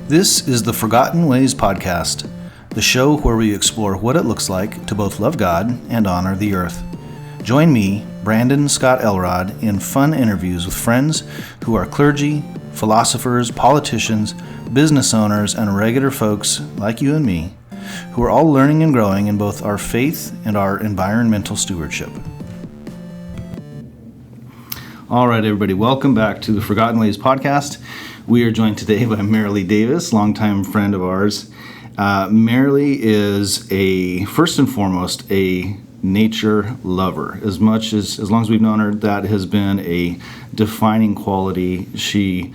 This is the Forgotten Ways Podcast, the show where we explore what it looks like to both love God and honor the earth. Join me, Brandon Scott Elrod, in fun interviews with friends who are clergy, philosophers, politicians, business owners, and regular folks like you and me, who are all learning and growing in both our faith and our environmental stewardship. All right, everybody, welcome back to the Forgotten Ways Podcast. We are joined today by Marilee Davis, longtime friend of ours. Marilee is first and foremost, a nature lover. As long as we've known her, that has been a defining quality. She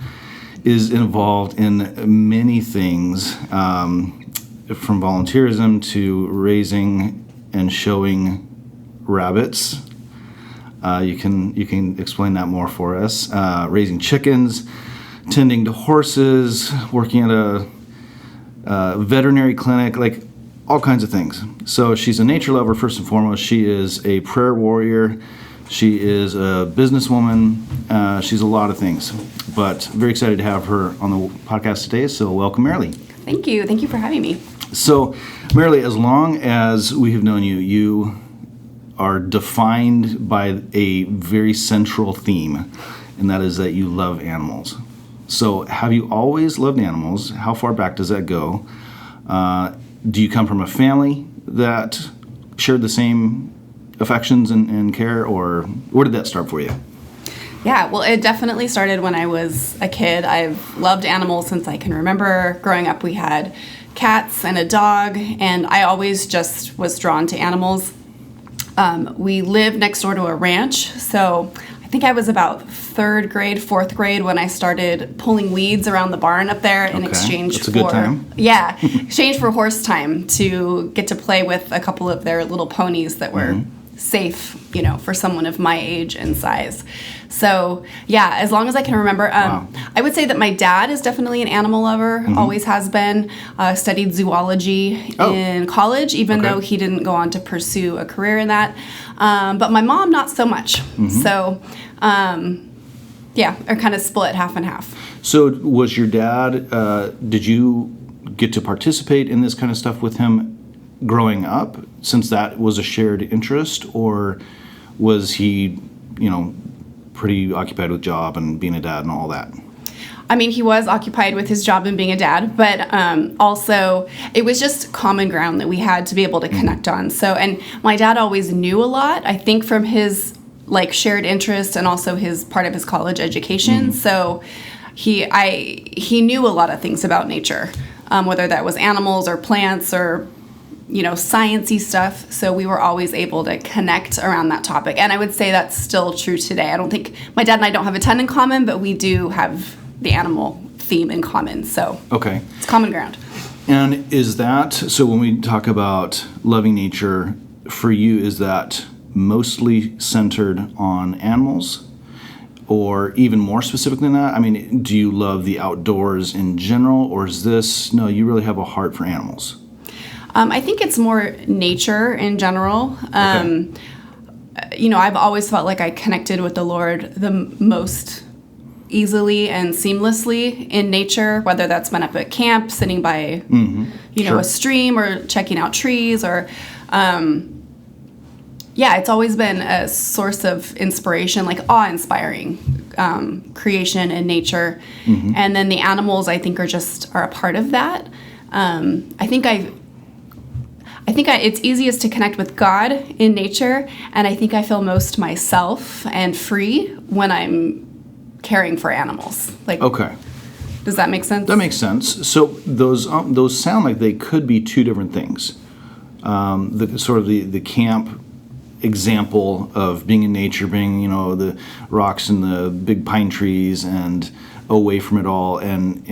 is involved in many things, from volunteerism to raising and showing rabbits. You can explain that more for us. Raising chickens, tending to horses, working at a veterinary clinic, like all kinds of things. So she's a nature lover first and foremost. She is a prayer warrior. She is a businesswoman. She's a lot of things. But very excited to have her on the podcast today. So welcome, Marilee. Thank you. Thank you for having me. So, Marilee, as long as we have known you, you are defined by a very central theme, and that is that you love animals. So have you always loved animals? How far back does that go? Do you come from a family that shared the same affections and care, or where did that start for you? Yeah, well, it definitely started when I was a kid. I've loved animals since I can remember. Growing up, we had cats and a dog, and I always just was drawn to animals. We lived next door to a ranch, so I think I was about third grade, fourth grade when I started pulling weeds around the barn up there in exchange That's a good time. Yeah, exchange for horse time to get to play with a couple of their little ponies that were safe, for someone of my age and size. So yeah, as long as I can remember, Wow. I would say that my dad is definitely an animal lover, always has been, studied zoology in college, even though he didn't go on to pursue a career in that. But my mom, not so much. So yeah, are kind of split half and half. So was your dad, did you get to participate in this kind of stuff with him growing up, since that was a shared interest, or was he, pretty occupied with job and being a dad and all that? I mean, he was occupied with his job and being a dad, but also it was just common ground that we had to be able to connect on. So, and my dad always knew a lot, I think, from his shared interest and also his part of his college education. So he knew a lot of things about nature, whether that was animals or plants or sciencey stuff. So we were always able to connect around that topic. And I would say that's still true today. I don't think my dad and I don't have a ton in common, but we do have the animal theme in common. So it's common ground. And is that, so when we talk about loving nature, for you, is that mostly centered on animals? Or even more specific than that? I mean, do you love the outdoors in general? Or is this, no, you really have a heart for animals? I think it's more nature in general. I've always felt like I connected with the Lord the most easily and seamlessly in nature, whether that's been up at camp, sitting by, a stream, or checking out trees, or, it's always been a source of inspiration, like awe-inspiring creation and nature. And then the animals, I think, are a part of that. I think it's easiest to connect with God in nature, and I think I feel most myself and free when I'm caring for animals. Does that make sense? That makes sense. So those sound like they could be two different things. The camp example of being in nature, being the rocks and the big pine trees and away from it all, and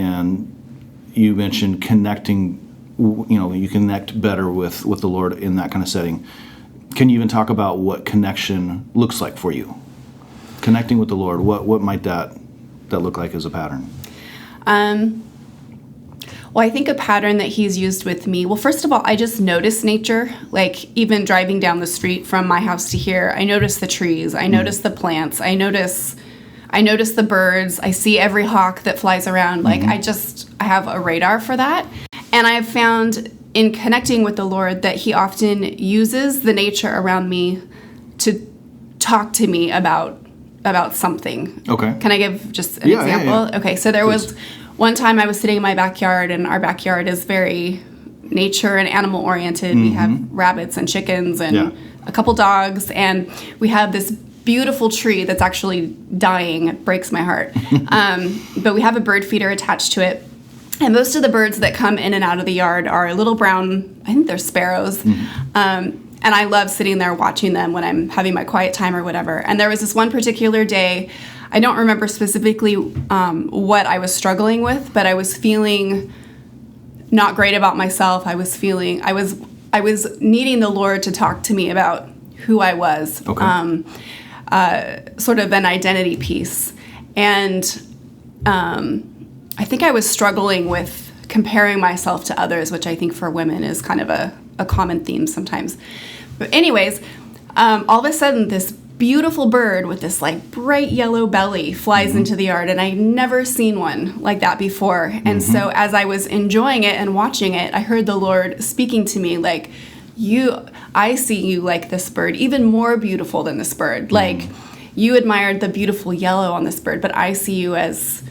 you mentioned connecting. You connect better with the Lord in that kind of setting. Can you even talk about what connection looks like for you? Connecting with the Lord, what might that look like as a pattern? Well, I think a pattern that he's used with me, well, first of all, I just notice nature. Even driving down the street from my house to here, I notice the trees, I notice the plants, I notice I notice the birds. I see every hawk that flies around. Like, I have a radar for that. And I have found in connecting with the Lord that he often uses the nature around me to talk to me about something. Okay. Can I give just an example? Yeah. Okay, so there was one time I was sitting in my backyard, and our backyard is very nature and animal oriented. We have rabbits and chickens and a couple dogs, and we have this beautiful tree that's actually dying. It breaks my heart. But we have a bird feeder attached to it. And most of the birds that come in and out of the yard are little brown, I think they're sparrows. And I love sitting there watching them when I'm having my quiet time or whatever. And there was this one particular day, I don't remember specifically what I was struggling with, but I was feeling not great about myself. I was needing the Lord to talk to me about who I was. Okay. Sort of an identity piece. And I think I was struggling with comparing myself to others, which I think for women is kind of a common theme sometimes. But anyways, all of a sudden this beautiful bird with this like bright yellow belly flies into the yard, and I'd never seen one like that before. And so as I was enjoying it and watching it, I heard the Lord speaking to me like, I see you like this bird, even more beautiful than this bird. Like, you admired the beautiful yellow on this bird, but I see you as,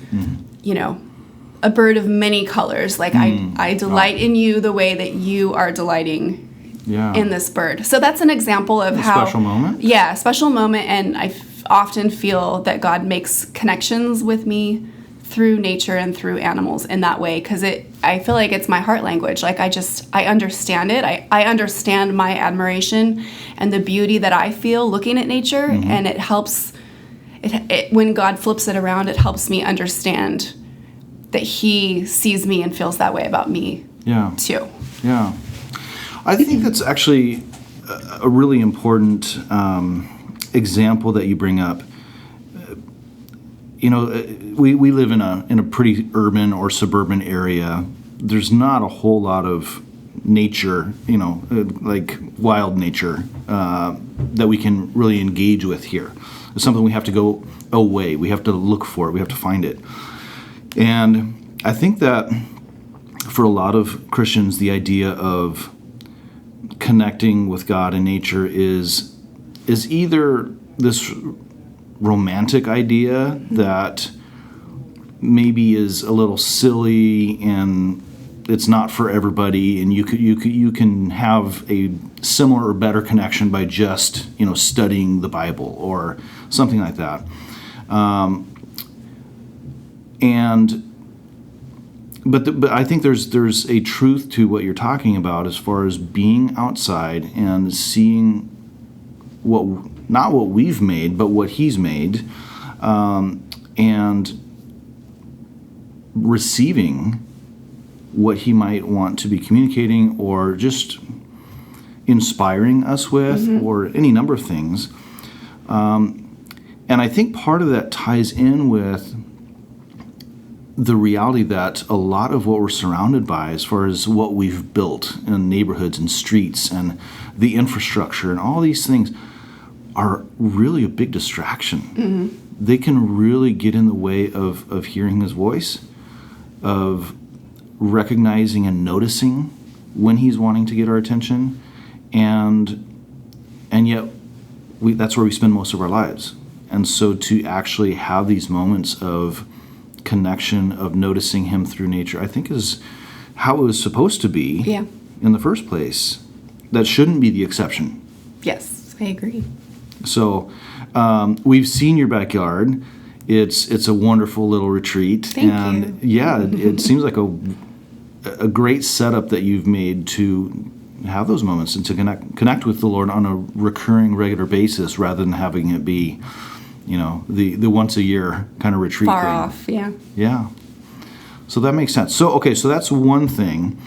a bird of many colors. Like, I delight in you the way that you are delighting in this bird. So that's an example of how... Special moment? Yeah, special moment. And I often feel that God makes connections with me through nature and through animals in that way, because I feel like it's my heart language. Like, I understand it. I understand my admiration and the beauty that I feel looking at nature, and it helps. When God flips it around, it helps me understand that he sees me and feels that way about me too. Yeah. I think that's actually a really important example that you bring up. We live in a pretty urban or suburban area. There's not a whole lot of nature, like wild nature, that we can really engage with here. It's something we have to go away. We have to look for it. We have to find it. And I think that for a lot of Christians, the idea of connecting with God and nature is either this romantic idea that maybe is a little silly and it's not for everybody, and you can have a similar or better connection by just studying the Bible or something like that. But I think there's a truth to what you're talking about as far as being outside and seeing not what we've made, but what he's made, and receiving what he might want to be communicating or just inspiring us with, or any number of things. And I think part of that ties in with the reality that a lot of what we're surrounded by, as far as what we've built in neighborhoods and streets and the infrastructure and all these things, are really a big distraction. They can really get in the way of hearing his voice, of recognizing and noticing when he's wanting to get our attention, and yet that's where we spend most of our lives. And so to actually have these moments of connection, of noticing him through nature, I think is how it was supposed to be in the first place. That shouldn't be the exception. Yes, I agree. So we've seen your backyard. It's a wonderful little retreat. Thank you. Yeah, it seems like a great setup that you've made to have those moments and to connect with the Lord on a recurring, regular basis, rather than having it be, the once a year kind of retreat Far thing. off, yeah. Yeah. So that makes sense. So that's one thing,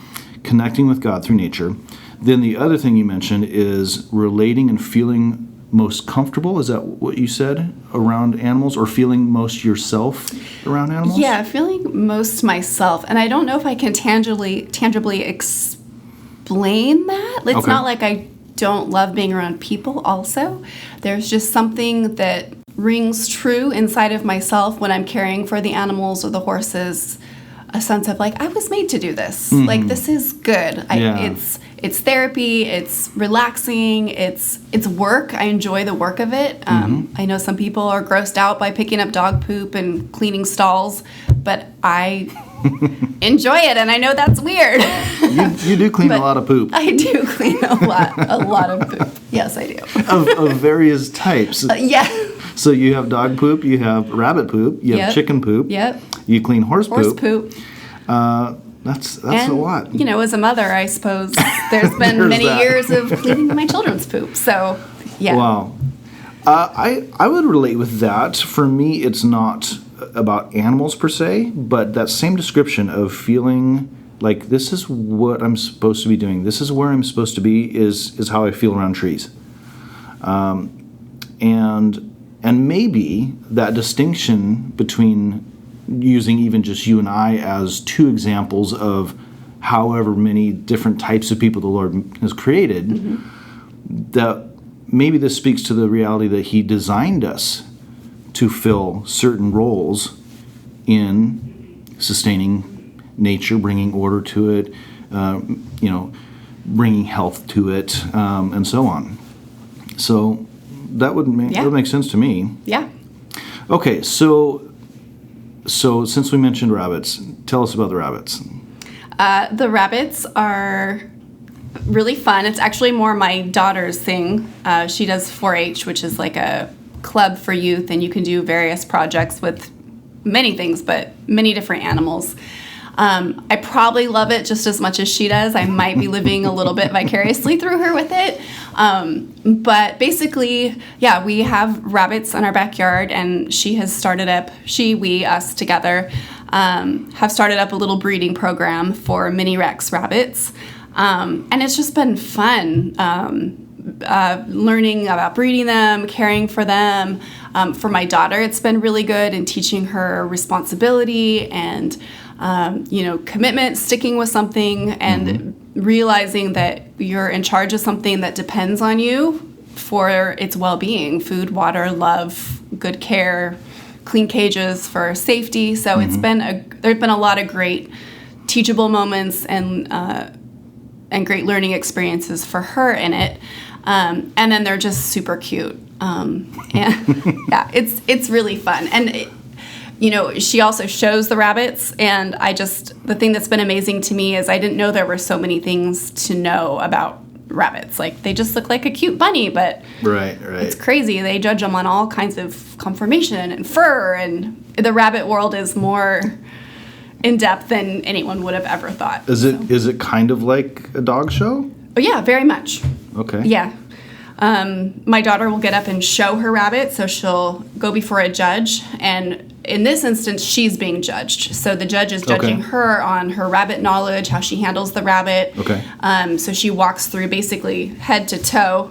connecting with God through nature. Then the other thing you mentioned is relating and feeling most comfortable. Is that what you said, around animals, or feeling most yourself around animals? Yeah, feeling most myself. And I don't know if I can tangibly explain that. It's not like I don't love being around people also. There's just something that rings true inside of myself when I'm caring for the animals or the horses, a sense of like, I was made to do this. Like, this is good. It's therapy. It's relaxing. It's work. I enjoy the work of it. I know some people are grossed out by picking up dog poop and cleaning stalls, but I enjoy it, and I know that's weird. You do clean a lot of poop. I do clean a lot of poop. Yes, I do. of various types. Yeah. So you have dog poop, you have rabbit poop, you have chicken poop. Yep. You clean horse poop. That's and, a lot. You know, as a mother, I suppose there's been many years of cleaning my children's poop. So, yeah. Wow. I would relate with that. For me, it's not about animals per se, but that same description of feeling like this is what I'm supposed to be doing. This is where I'm supposed to be is how I feel around trees. And maybe that distinction between using even just you and I as two examples of however many different types of people the Lord has created, that maybe this speaks to the reality that He designed us to fill certain roles in sustaining nature, bringing order to it, bringing health to it, and so on. So that would make sense to me. Yeah. Okay, so since we mentioned rabbits, tell us about the rabbits. The rabbits are really fun. It's actually more my daughter's thing. She does 4-H, which is like a club for youth, and you can do various projects with many things, but many different animals. I probably love it just as much as she does. I might be living a little bit vicariously through her with it. But basically, we have rabbits in our backyard, and she has started up, us together, have started up a little breeding program for mini Rex rabbits. And it's just been fun, learning about breeding them, caring for them. For my daughter, it's been really good in teaching her responsibility and commitment, sticking with something, and realizing that you're in charge of something that depends on you for its well-being: food, water, love, good care, clean cages for safety. So there's been a lot of great teachable moments and great learning experiences for her in it. And then they're just super cute. And it's really fun. And she also shows the rabbits, and the thing that's been amazing to me is I didn't know there were so many things to know about rabbits. Like, they just look like a cute bunny, but right. It's crazy. They judge them on all kinds of conformation and fur, and the rabbit world is more in depth than anyone would have ever thought. Is it kind of like a dog show? Oh yeah, very much. Okay. Yeah. My daughter will get up and show her rabbit, so she'll go before a judge, and in this instance, she's being judged. So the judge is judging her on her rabbit knowledge, how she handles the rabbit. Okay. So she walks through basically head to toe,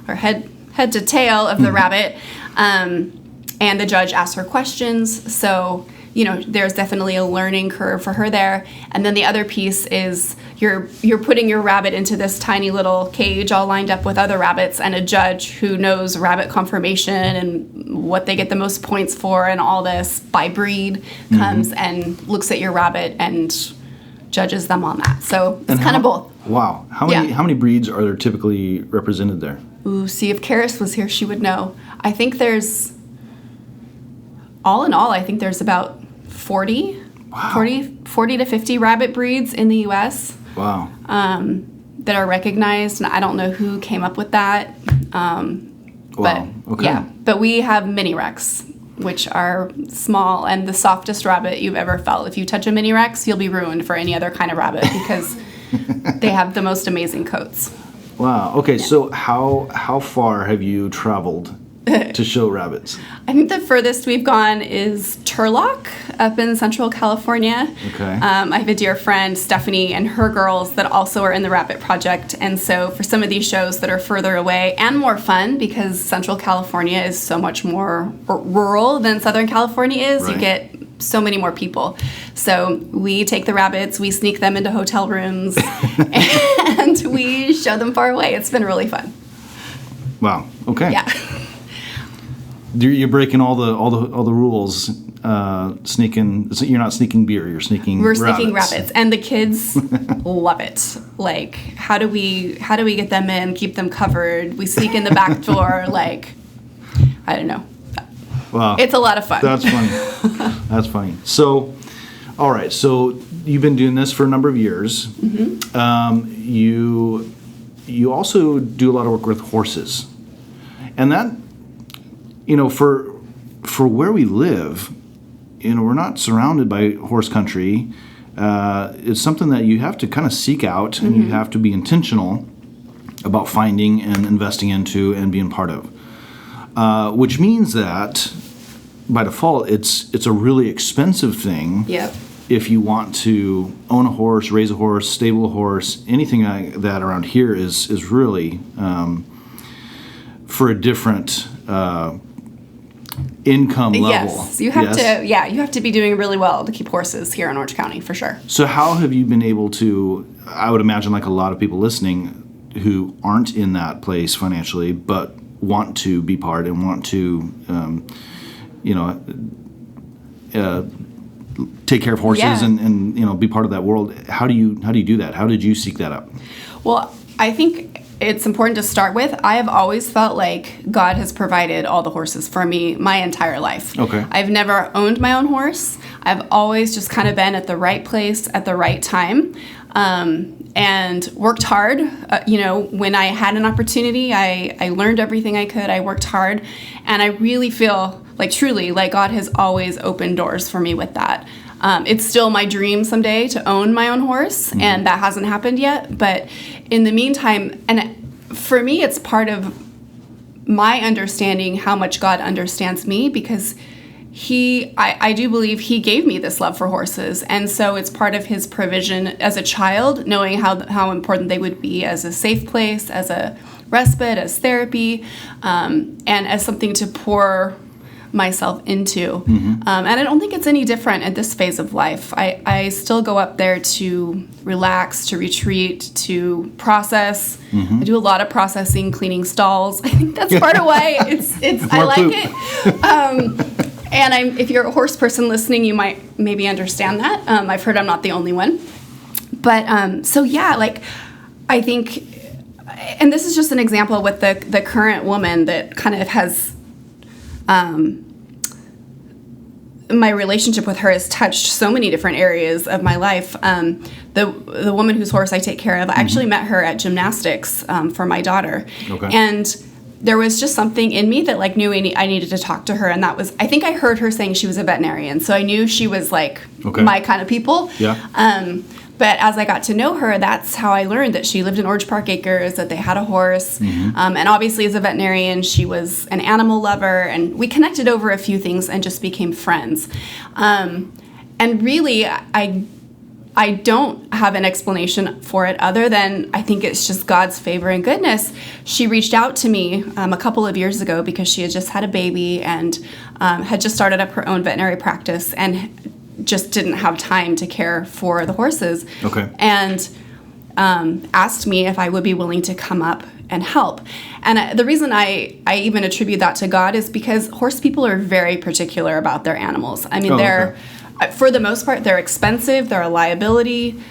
or head to tail of the rabbit, and the judge asks her questions. So there's definitely a learning curve for her there. And then the other piece is you're putting your rabbit into this tiny little cage all lined up with other rabbits, and a judge who knows rabbit conformation and what they get the most points for and all this by breed comes and looks at your rabbit and judges them on that. So it's kind of both. Wow. How many breeds are there typically represented there? Ooh, see, if Karis was here, she would know. I think there's, all in all, I think there's about 40 to 50 rabbit breeds in the U.S. Wow. That are recognized, and I don't know who came up with that. But okay. Yeah, but we have mini Rex, which are small and the softest rabbit you've ever felt. If you touch a mini Rex, you'll be ruined for any other kind of rabbit because they have the most amazing coats. Wow. Okay, so how far have you traveled to show rabbits? I think the furthest we've gone is Turlock up in Central California. Okay. I have a dear friend, Stephanie, and her girls that also are in the Rabbit Project. And so for some of these shows that are further away and more fun, because Central California is so much more rural than Southern California is, right. You get so many more people. So we take the rabbits, we sneak them into hotel rooms, and we show them far away. It's been really fun. Wow. Okay. Yeah. You're breaking all the rules. Sneaking. You're not sneaking beer. You're sneaking. We're sneaking rabbits, and the kids love it. Like, how do we get them in? Keep them covered. We sneak in the back door. Like, I don't know. Wow, it's a lot of fun. That's funny. That's funny. So, all right. So you've been doing this for a number of years. Mm-hmm. You also do a lot of work with horses, and that, for where we live, we're not surrounded by horse country. It's something that you have to kind of seek out, and you have to be intentional about finding and investing into and being part of. Which means that by default, it's a really expensive thing. Yep. If you want to own a horse, raise a horse, stable a horse, anything like that around here is really for a different income level. Yes, you have to. Yeah, you have to be doing really well to keep horses here in Orange County for sure. So how have you been able to? I would imagine, like a lot of people listening who aren't in that place financially, but want to be part and want to, take care of horses and be part of that world. How do you do that? How did you seek that out? Well, I think it's important to start with, I have always felt like God has provided all the horses for me my entire life. Okay. I've never owned my own horse. I've always just kind of been at the right place at the right time, and worked hard. When I had an opportunity, I learned everything I could. I worked hard, and I really feel truly God has always opened doors for me with that. It's still my dream someday to own my own horse, and that hasn't happened yet. But in the meantime, and for me, it's part of my understanding how much God understands me, because I do believe he gave me this love for horses. And so it's part of his provision as a child, knowing how important they would be as a safe place, as a respite, as therapy, and as something to pour myself into. And I don't think it's any different at this phase of life. I still go up there to relax, to retreat, to process. I do a lot of processing, cleaning stalls. I think that's part of why it's I like it. And if you're a horse person listening, you might maybe understand that. I've heard I'm not the only one. But I think, and this is just an example with the current woman that kind of has, my relationship with her has touched so many different areas of my life. The woman whose horse I take care of, I actually met her at gymnastics for my daughter. Okay. And there was just something in me that knew I needed to talk to her, and that was, I think I heard her saying she was a veterinarian, so I knew she was my kind of people. Yeah. But as I got to know her, that's how I learned that she lived in Orange Park Acres, that they had a horse, and obviously as a veterinarian, she was an animal lover, and we connected over a few things and just became friends. And really, I don't have an explanation for it other than I think it's just God's favor and goodness. She reached out to me a couple of years ago because she had just had a baby and had just started up her own veterinary practice and just didn't have time to care for the horses. Okay. And asked me if I would be willing to come up and help. And the reason I even attribute that to God is because horse people are very particular about their animals. I mean, for the most part, they're expensive, they're a liability,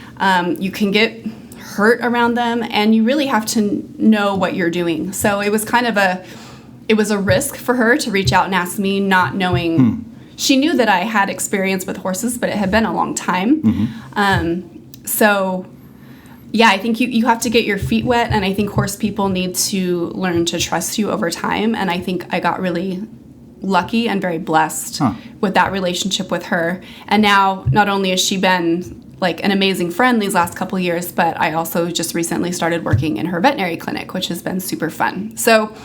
you can get hurt around them, and you really have to know what you're doing. So it was kind of a risk for her to reach out and ask me, not knowing. She knew that I had experience with horses, but it had been a long time. I think you have to get your feet wet, and I think horse people need to learn to trust you over time, and I think I got really lucky and very blessed with that relationship with her. And now, not only has she been an amazing friend these last couple of years, but I also just recently started working in her veterinary clinic, which has been super fun. So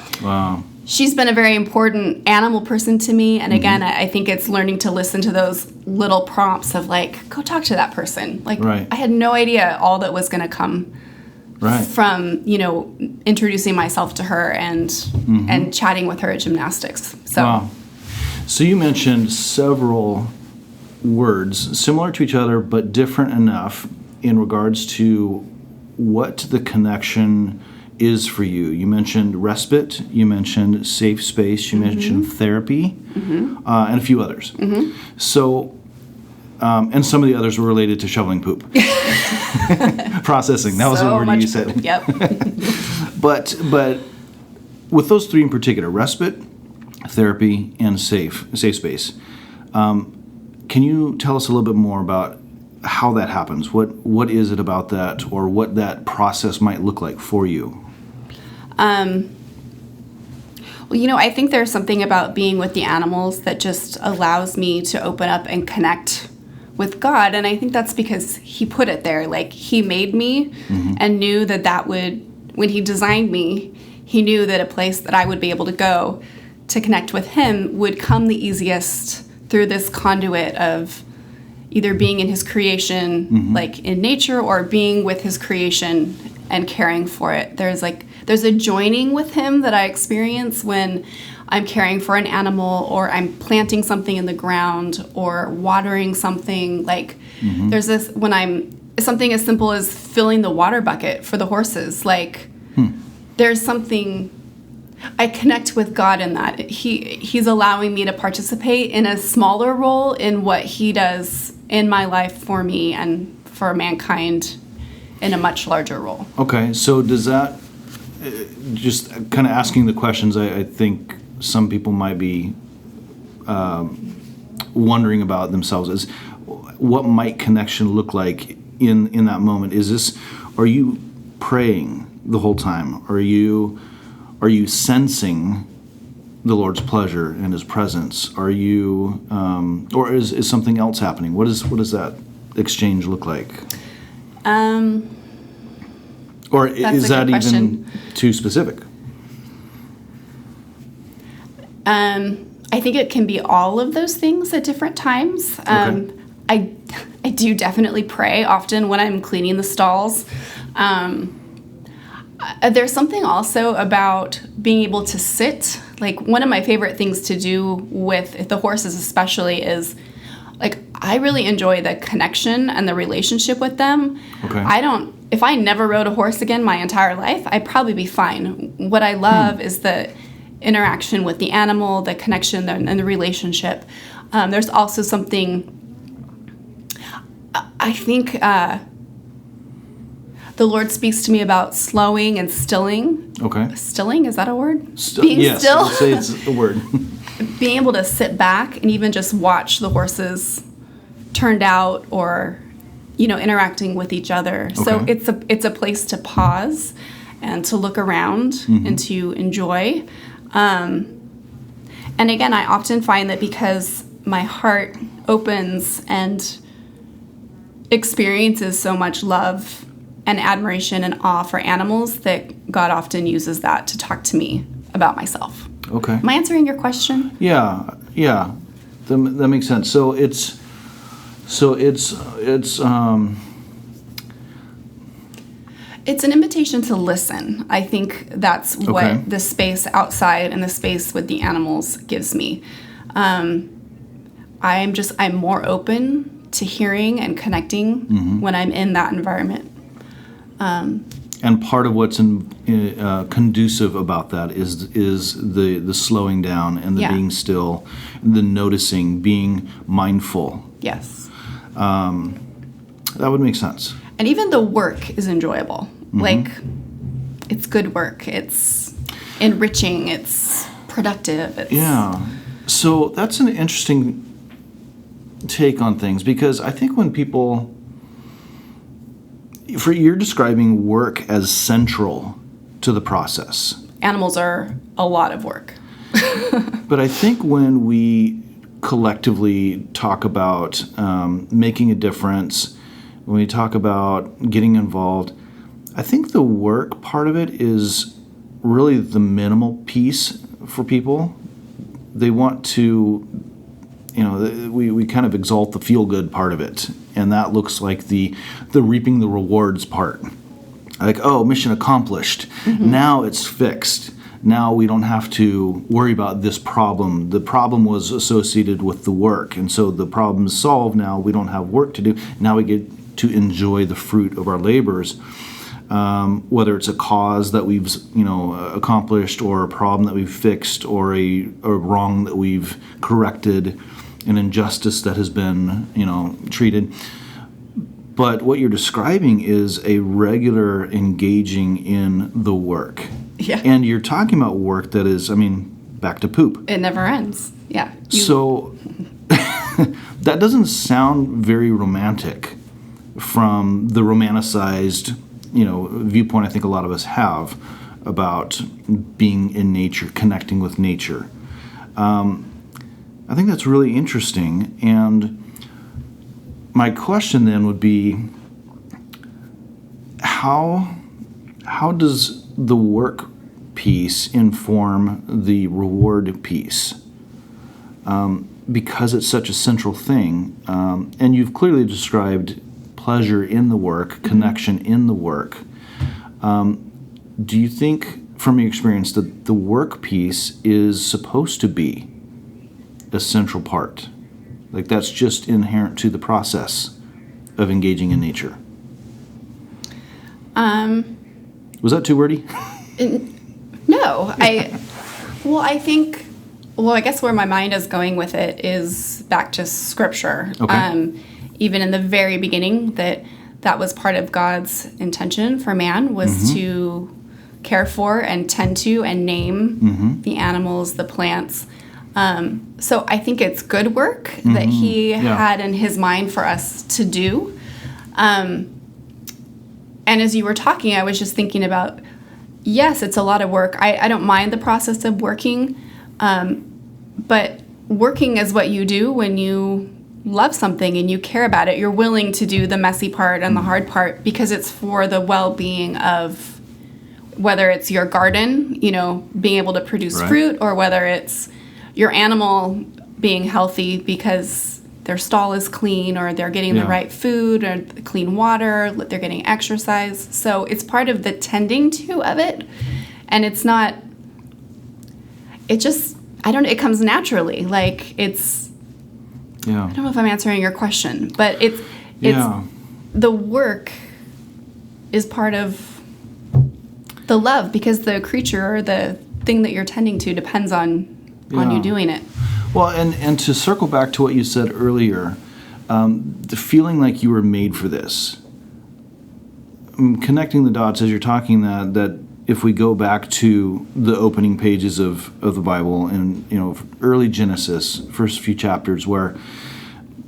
she's been a very important animal person to me. And again, I think it's learning to listen to those little prompts of go talk to that person. Right. I had no idea all that was going to come from, introducing myself to her and chatting with her at gymnastics. So you mentioned several words similar to each other but different enough in regards to what the connection is for you. You mentioned respite, you mentioned safe space, you mentioned therapy, and a few others. So, and some of the others were related to shoveling poop. Processing, that was the word you said. Yep. But with those three in particular, respite, therapy, and safe space, can you tell us a little bit more about how that happens? What is it about that, or what that process might look like for you? Well, I think there's something about being with the animals that just allows me to open up and connect with God. And I think that's because he put it there. Like, he made me and knew that would, when he designed me, he knew that a place that I would be able to go to connect with him would come the easiest through this conduit of either being in his creation, like in nature, or being with his creation and caring for it. There's a joining with him that I experience when I'm caring for an animal, or I'm planting something in the ground, or watering something. Like, there's this, when something as simple as filling the water bucket for the horses. Like, there's something, I connect with God in that. He's allowing me to participate in a smaller role in what he does in my life for me and for mankind in a much larger role. Okay, so does that, just kind of asking the questions I think some people might be wondering about themselves, is what might connection look like in that moment? Are you praying the whole time? Are you sensing the Lord's pleasure and his presence? Are you, or is something else happening? What does that exchange look like? Or is that even too specific? I think it can be all of those things at different times. Okay. I do definitely pray often when I'm cleaning the stalls. There's something also about being able to sit. Like, one of my favorite things to do with the horses especially is, like, I really enjoy the connection and the relationship with them. Okay. If I never rode a horse again my entire life, I'd probably be fine. What I love is the interaction with the animal, the connection and the relationship. There's also something, I think, the Lord speaks to me about slowing and stilling. Okay. Stilling, is that a word? Being yes, still? I'll say it's a word. Being able to sit back and even just watch the horses turned out, or, interacting with each other. Okay. So it's a place to pause and to look around and to enjoy. And again, I often find that because my heart opens and experiences so much love and admiration and awe for animals, that God often uses that to talk to me about myself. Okay. Am I answering your question? Yeah. That makes sense. So it's an invitation to listen. I think that's what the space outside and the space with the animals gives me. I'm more open to hearing and connecting when I'm in that environment. And part of what's conducive about that is the slowing down and the being still, the noticing, being mindful. Yes. That would make sense. And even the work is enjoyable. Like, it's good work. It's enriching. It's productive. Yeah. So that's an interesting take on things, because I think when people... You're describing work as central to the process. Animals are a lot of work. But I think when we collectively talk about making a difference, when we talk about getting involved, I think the work part of it is really the minimal piece for people. They want to, we kind of exalt the feel-good part of it. And that looks like the reaping the rewards part. Like, oh, mission accomplished. Now it's fixed. Now we don't have to worry about this problem. The problem was associated with the work. And so the problem is solved now. We don't have work to do. Now we get to enjoy the fruit of our labors. whether it's a cause that we've accomplished, or a problem that we've fixed, or a wrong that we've corrected, an injustice that has been treated. But what you're describing is a regular engaging in the work. Yeah. And you're talking about work that is, back to poop. It never ends. Yeah. So that doesn't sound very romantic from the romanticized, viewpoint I think a lot of us have about being in nature, connecting with nature. I think that's really interesting. And my question then would be, how does the work piece inform the reward piece? Because it's such a central thing, and you've clearly described pleasure in the work, connection in the work. Do you think, from your experience, that the work piece is supposed to be a central part? Like, that's just inherent to the process of engaging in nature? Was that too wordy? No. I guess where my mind is going with it is back to Scripture. Okay. Even in the very beginning, that was part of God's intention for man, was to care for and tend to and name the animals, the plants. So I think it's good work that he had in his mind for us to do. And as you were talking, I was just thinking about, yes, it's a lot of work. I don't mind the process of working, but working is what you do when you love something and you care about it. You're willing to do the messy part and the hard part because it's for the well-being of, whether it's your garden, being able to produce fruit, or whether it's your animal being healthy because their stall is clean, or they're getting the right food, or clean water, they're getting exercise. So it's part of the tending to of it. And it's not, it comes naturally. Like, I don't know if I'm answering your question, but it's the work is part of the love, because the creature or the thing that you're tending to depends on you doing it. Well, and to circle back to what you said earlier, the feeling like you were made for this, connecting the dots as you're talking, that if we go back to the opening pages of the Bible, and early Genesis, first few chapters, where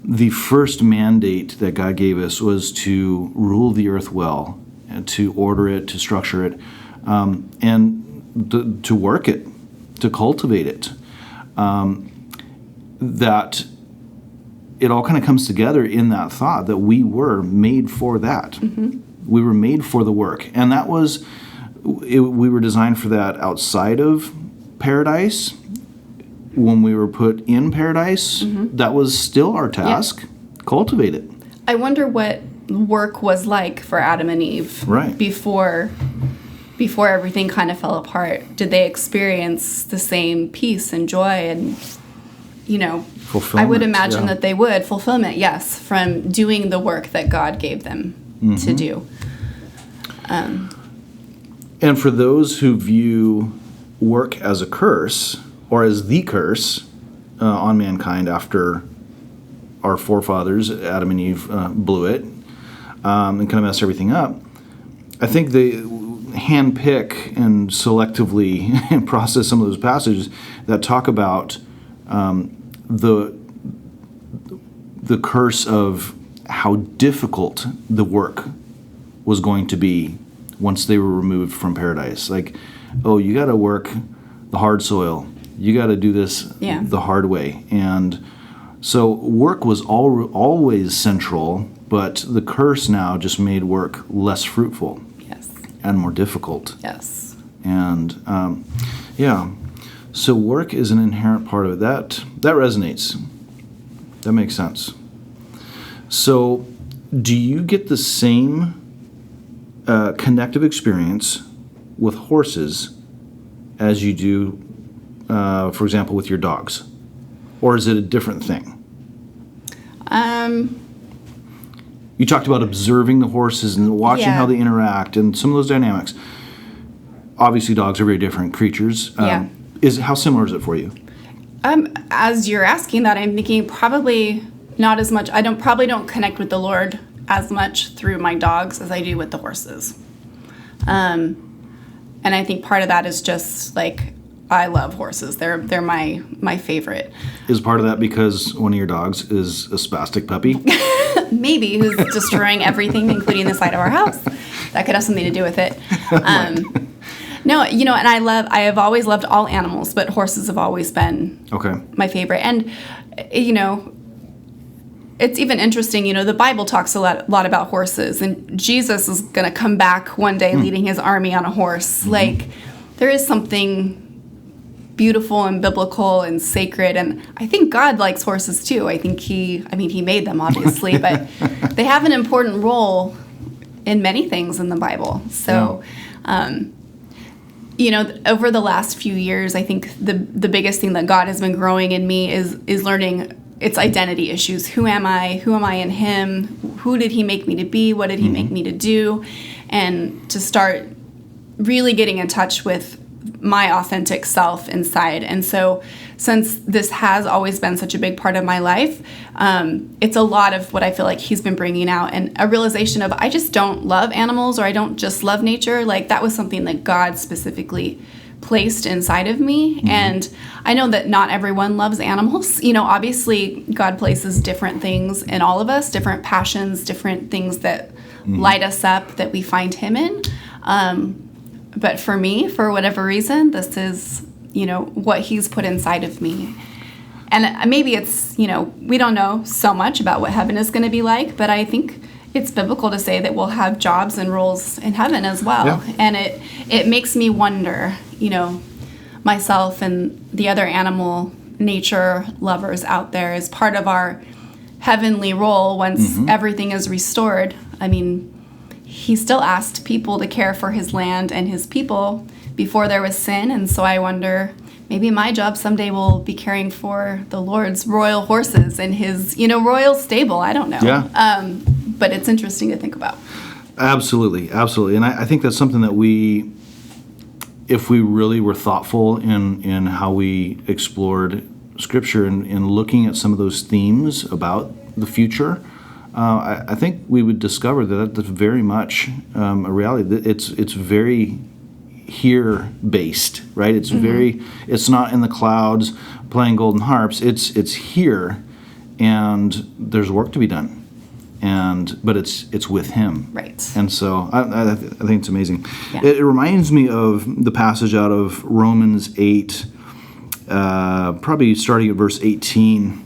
the first mandate that God gave us was to rule the earth well, and to order it, to structure it, and to work it, to cultivate it. That it all kind of comes together in that thought that we were made for that. We were made for the work, and that was, we were designed for that outside of paradise. When we were put in paradise, that was still our task. Cultivate it. I wonder what work was like for Adam and Eve before everything kind of fell apart. Did they experience the same peace and joy and, fulfillment? I would imagine that they would. Fulfillment, yes, from doing the work that God gave them to do. And for those who view work as a curse, or as the curse on mankind after our forefathers, Adam and Eve, blew it and kind of messed everything up, I think they handpick and selectively process some of those passages that talk about the curse of how difficult the work was going to be once they were removed from paradise. Like, you got to work the hard soil. You got to do this the hard way. And so work was always central, but the curse now just made work less fruitful. Yes. And more difficult. Yes. And so work is an inherent part of it. That resonates. That makes sense. So do you get the same connective experience with horses as you do, for example, with your dogs? Or is it a different thing? You talked about observing the horses and watching Yeah. how they interact and some of those dynamics. Obviously, dogs are very different creatures. Yeah. How similar is it for you? As you're asking that, I'm thinking probably not as much. I probably don't connect with the Lord as much through my dogs as I do with the horses. And I think part of that is just like I love horses. They're my favorite. Is part of that because one of your dogs is a spastic puppy? Maybe who's destroying everything, including the side of our house. That could have something to do with it. No, and I have always loved all animals, but horses have always been my favorite. And, it's even interesting, the Bible talks a lot about horses, and Jesus is going to come back one day leading his army on a horse. Mm-hmm. Like, there is something beautiful and biblical and sacred, and I think God likes horses too. I think he made them, obviously, but they have an important role in many things in the Bible. So, over the last few years, I think the biggest thing that God has been growing in me is learning its identity issues. Who am I? Who am I in him? Who did he make me to be? What did he make me to do? And to start really getting in touch with my authentic self inside. And so since this has always been such a big part of my life, it's a lot of what I feel like he's been bringing out, and a realization of I just don't love animals, or I don't just love nature. Like, that was something that God specifically placed inside of me. Mm-hmm. And I know that not everyone loves animals. Obviously God places different things in all of us, different passions, different things that light us up that we find him in. But for me, for whatever reason, this is, what he's put inside of me. And maybe it's, we don't know so much about what heaven is going to be like, but I think it's biblical to say that we'll have jobs and roles in heaven as well. Yeah. And it makes me wonder, myself and the other animal nature lovers out there, as part of our heavenly role once everything is restored. I mean, he still asked people to care for his land and his people before there was sin. And so I wonder, maybe my job someday will be caring for the Lord's royal horses and his, royal stable. I don't know. Yeah. But it's interesting to think about. Absolutely. And I think that's something that if we really were thoughtful in how we explored Scripture and looking at some of those themes about the future, I think we would discover that that's very much a reality. It's very here based, right? It's it's not in the clouds playing golden harps. It's here, and there's work to be done, but it's with him, right? And so I think it's amazing. Yeah. It reminds me of the passage out of Romans 8, probably starting at verse 18,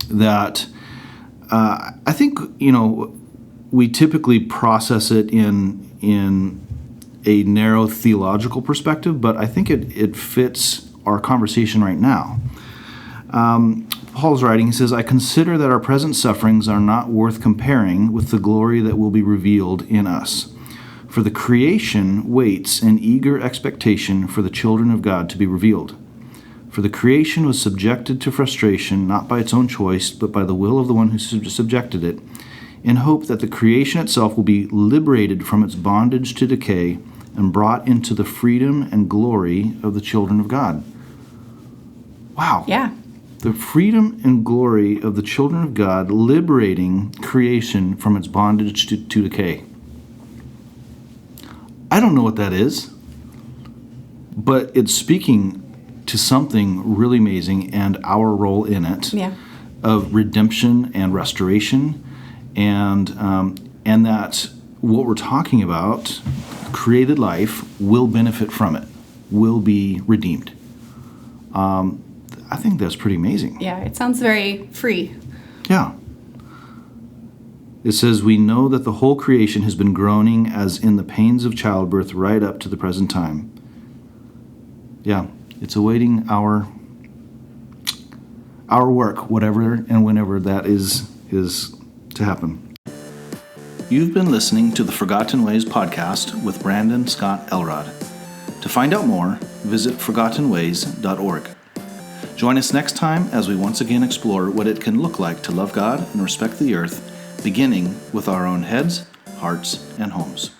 that I think we typically process it in a narrow theological perspective, but I think it fits our conversation right now. Paul's writing, he says, I consider that our present sufferings are not worth comparing with the glory that will be revealed in us. For the creation waits in eager expectation for the children of God to be revealed. For the creation was subjected to frustration, not by its own choice, but by the will of the one who subjected it, in hope that the creation itself will be liberated from its bondage to decay and brought into the freedom and glory of the children of God. Wow. Yeah. The freedom and glory of the children of God, liberating creation from its bondage to decay. I don't know what that is, but it's speaking to something really amazing and our role in it, of redemption and restoration, and that what we're talking about, created life, will benefit from it, will be redeemed. I think that's pretty amazing. Yeah, it sounds very free. Yeah. It says, we know that the whole creation has been groaning as in the pains of childbirth right up to the present time. Yeah, it's awaiting our work, whatever and whenever that is to happen. You've been listening to the Forgotten Ways podcast with Brandon Scott Elrod. To find out more, visit forgottenways.org. Join us next time as we once again explore what it can look like to love God and respect the earth beginning with our own heads, hearts, and homes.